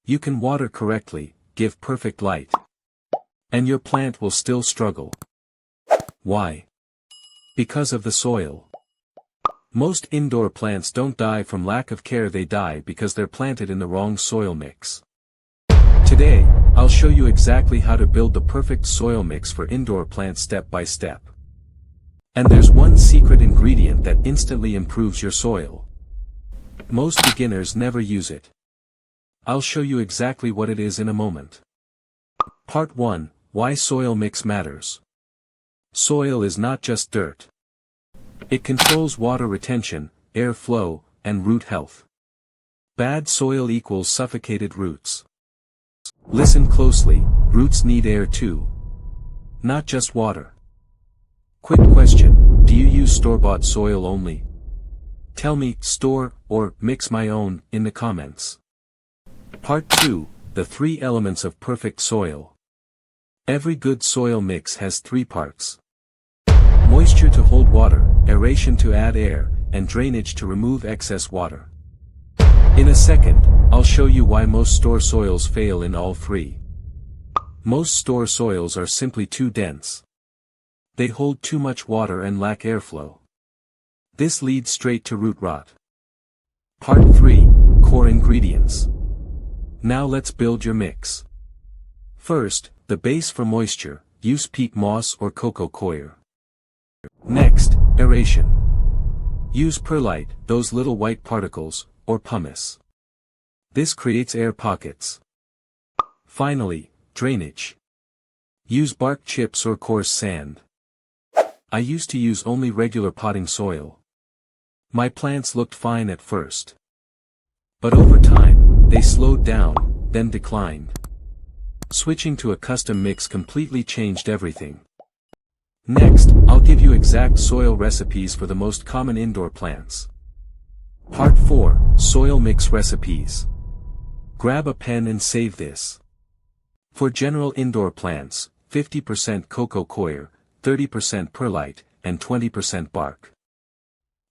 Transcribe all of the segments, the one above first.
You can water correctly, give perfect light, and your plant will still struggle. Why? Because of the soil. Most indoor plants don't die from lack of care, they die because they're planted in the wrong soil mix. Today, I'll show you exactly how to build the perfect soil mix for indoor plants step by step. And there's one secret ingredient that instantly improves your soil. Most beginners never use it. I'll show you exactly what it is in a moment. Part 1, Why Soil Mix Matters. Soil is not just dirt. It controls water retention, air flow, and root health. Bad soil equals suffocated roots. Listen closely, roots need air too. Not just water. Quick question, do you use store-bought soil only? Tell me, store, or mix my own, in the comments. Part 2, The 3 Elements of Perfect Soil. Every good soil mix has 3 parts. Moisture to hold water, aeration to add air, and drainage to remove excess water. In a second, I'll show you why most store soils fail in all 3. Most store soils are simply too dense. They hold too much water and lack airflow. This leads straight to root rot. Part 3, Core Ingredients. Now let's build your mix. First, the base for moisture, use peat moss or Coco Coir. Next, aeration. Use perlite, those little white particles, or pumice. This creates air pockets. Finally, drainage. Use bark chips or coarse sand. I used to use only regular potting soil. My plants looked fine at first. But over time, they slowed down, then declined. Switching to a custom mix completely changed everything. Next, I'll give you exact soil recipes for the most common indoor plants. Part 4, Soil Mix Recipes. Grab a pen and save this. For general indoor plants, 50% Coco Coir, 30% perlite, and 20% bark.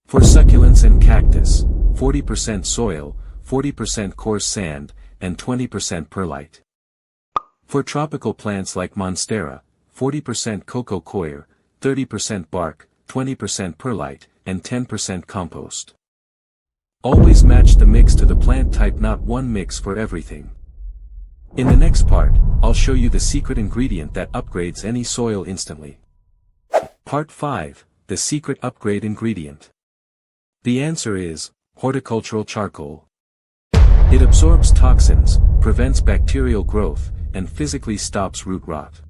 For succulents and cactus, 40% soil, 40% coarse sand, and 20% perlite. For tropical plants like Monstera, 40% Coco Coir, 30% bark, 20% perlite, and 10% compost. Always match the mix to the plant type, not one mix for everything. In the next part, I'll show you the secret ingredient that upgrades any soil instantly. Part 5, The Secret Upgrade Ingredient. The answer is, Horticultural Charcoal. It absorbs toxins, prevents bacterial growth, and physically stops root rot.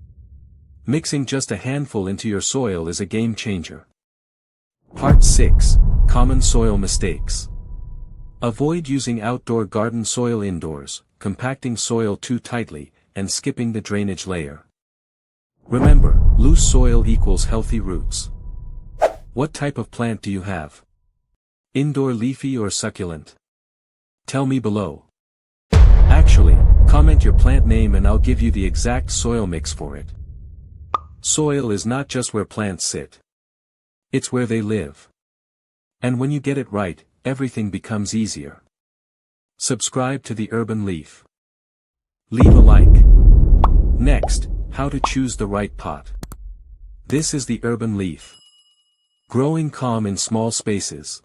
Mixing just a handful into your soil is a game changer. Part 6, Common Soil Mistakes. Avoid using outdoor garden soil indoors, compacting soil too tightly, and skipping the drainage layer. Remember, loose soil equals healthy roots. What type of plant do you have? Indoor leafy or succulent? Tell me below. Actually, comment your plant name and I'll give you the exact soil mix for it. Soil is not just where plants sit. It's where they live. And when you get it right, everything becomes easier. Subscribe to the Urban Leaf. Leave a like. Next, how to choose the right pot. This is the Urban Leaf. Growing calm in small spaces.